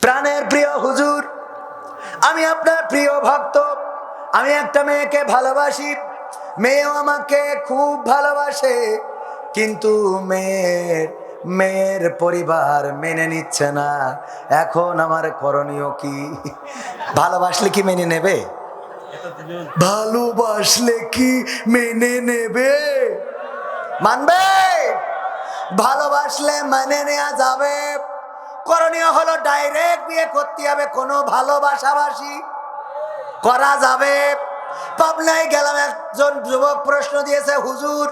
প্রাণের প্রিয় হুজুর, আমি আপনার প্রিয় ভক্ত। আমি একটা মেয়েকে ভালোবাসি, মেয়েও আমাকে খুব ভালোবাসে, কিন্তু মেয়ের পরিবার মেনে নিচ্ছে না। এখন আমার করণীয় কি? ভালোবাসলে কি মেনে নেবে? ভালোবাসলে কি মেনে নেবে? মানবে? ভালোবাসলে মেনে নেওয়া যাবে। করণীয় হলো ডাইরেক্ট বিয়ে করতে হবে, কোনো ভালোবাসাবাসি করা যাবে। পাবনায় গেলাম, একজন যুবক প্রশ্ন দিয়েছে, হুজুর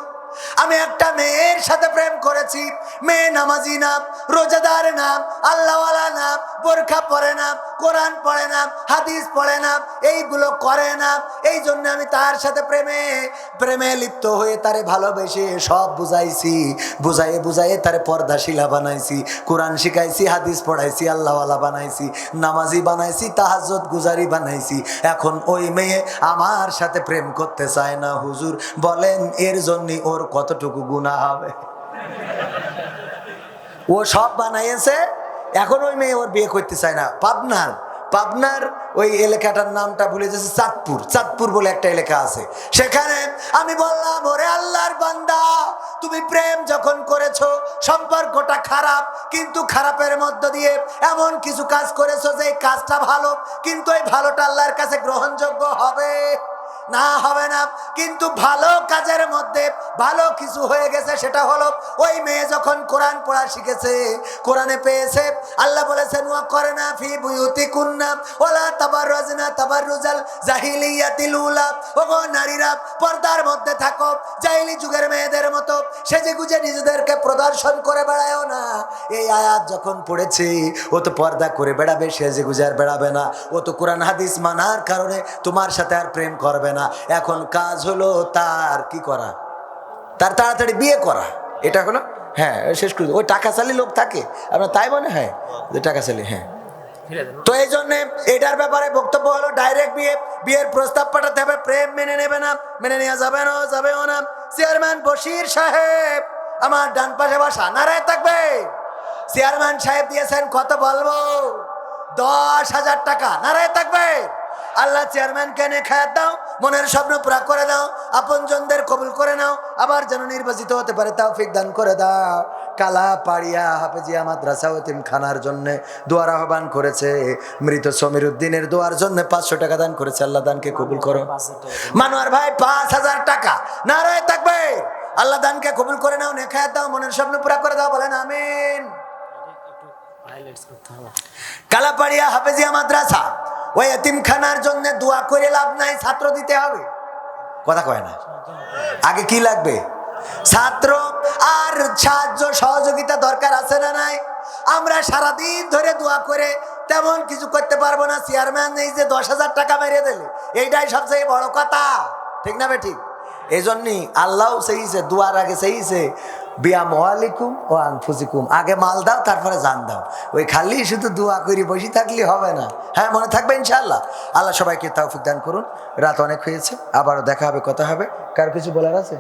আমি একটা মেয়ের সাথে প্রেম করেছি, মেয়ে নামাজি নাম, রোজাদার নাম, আল্লাহওয়ালা নাম, বোরখা পরে না, কোরআন পড়ে না, হাদিস পড়ে না, এইগুলো করে না। এই জন্য আমি তার সাথে প্রেমে লিপ্ত হয়ে তারে ভালোবেসে সব বুঝাইয়ে তারে পর্দাশীলা বানাইছি, কোরআন শিখাইছি, হাদিস পড়াইছি, আল্লাহওয়ালা বানাইছি, নামাজি বানাইছি, তাহাজ্জুদ গুজারি বানাইছি। এখন ওই মেয়ে আমার সাথে প্রেম করতে চায় না। হুজুর বলেন এর জন্য ওর কতটুকু গুনাহ হবে? ও সব বানাইছে, এখন ওই মেয়ে ওর বিয়ে করতে চায় না। পাবনার ওই এলাকাটার নামটা ভুলে যাচ্ছে, চাঁদপুর বলে একটা এলাকা আছে। সেখানে আমি বললাম, ওরে আল্লাহর বান্দা, তুমি প্রেম যখন করেছো, সম্পর্কটা খারাপ, কিন্তু খারাপের মধ্য দিয়ে এমন কিছু কাজ করেছো যে কাজটা ভালো, কিন্তু এই ভালোটা আল্লাহর কাছে গ্রহণযোগ্য হবে না? হবে না। কিন্তু ভালো কাজের মধ্যে ভালো কিছু হয়ে গেছে, সেটা হলো ওই মেয়ে যখন কোরআন পড়া শিখেছে, কোরআনে পেয়েছে, আল্লাহ বলেছেন ওয়া করনা ফি বুয়ুতিকুন্না ওয়ালা তাবাররাজনা তাবাররুজাল জাহিলিয়াতিল উলা। ওগো নারীরা, পর্দার মধ্যে থাকো, জাহিলি যুগের মেয়েদের মতো সেজে গুজে নিজেদেরকে প্রদর্শন করে বেড়ায়ও না। এই আয়াত যখন পড়েছে, ও তো পর্দা করে বেড়াবে, সেজে গুজে আর বেড়াবে না। ও তো কোরআন হাদিস মানার কারণে তোমার সাথে আর প্রেম করবে না। এখন কাজ হলো তার কি করা? তার তাড়াতাড়ি বিয়ে করা। এটা হলো, হ্যাঁ শেষ করে ওই টাকা চালি লোক থাকে, আপনার তাই মনে হয় যে টাকা চালি? হ্যাঁ। তো এই জন্যে এটার ব্যাপারে বক্তব্য হলো ডাইরেক্ট বিয়ের প্রস্তাব পাঠাতে হবে। প্রেম মেনে নেবে না, মেনে নেওয়া যাবেও না। চেয়ারম্যান বশির সাহেব আমার ডান পাশে বসা, নারায় থাকবে। চেয়ারম্যান সাহেব দিয়েছেন কত বলবো? 10,000 টাকা। নারায় থাকবে। আল্লাহ চেয়ারম্যানকে এনে খায়াত দাও, মনের স্বপ্ন পুরা করে দাও, আপনজনদের কবুল করে নাও, আবার যেন নির্বাচিত হতে পারে তৌফিক দান করে দাও। কালাপাড়িয়া হাফেজিয়া মাদ্রাসা এতিমখানার জন্য দোয়ার আহ্বান করেছে, মৃত সমীর উদ্দিনের দোয়ার জন্য 500 টাকা দান করেছে। আল্লাহ দানকে কবুল করো। মানোয়ার ভাই 5,000 টাকা। নারায় থাকবে। আল্লাহ দানকে কবুল করে নাও, নেখায়াত দাও, মনের স্বপ্ন পুরা করে দাও। বলেন আমিন। কালাপাড়িয়া হাফেজিয়া মাদ্রাসা ওই এতিমখানার জন্য দোয়া করে লাভ নাই, ছাত্র দিতে হবে। কথা কয় না? আগে কি লাগবে? ছাত্র আর সাহায্য সহযোগিতা দরকার আছে না নাই? আমরা সারাদিন ধরে দোয়া করে তেমন কিছু করতে পারবো না। চেয়ারম্যান এই যে 10,000 টাকা মেরে দিলে, এইটাই সবচেয়ে বড় কথা, ঠিক না? ঠিক। এই জন্যই আল্লাহ চাইছে, দুয়ার আগে চাইছে বিয়ামওয়ালিকুম ও আনফুসিকুম, আগে মাল দাও তারপরে জান দাও। ওই খালি শুধু দোয়া করি বসে থাকলে হবে না। হ্যাঁ, মনে থাকবে ইনশাআল্লাহ। আল্লাহ সবাইকে তৌফিক দান করুন। রাত অনেক হয়েছে, আবারও দেখা হবে, কথা হবে। কার কিছু বলার আছে?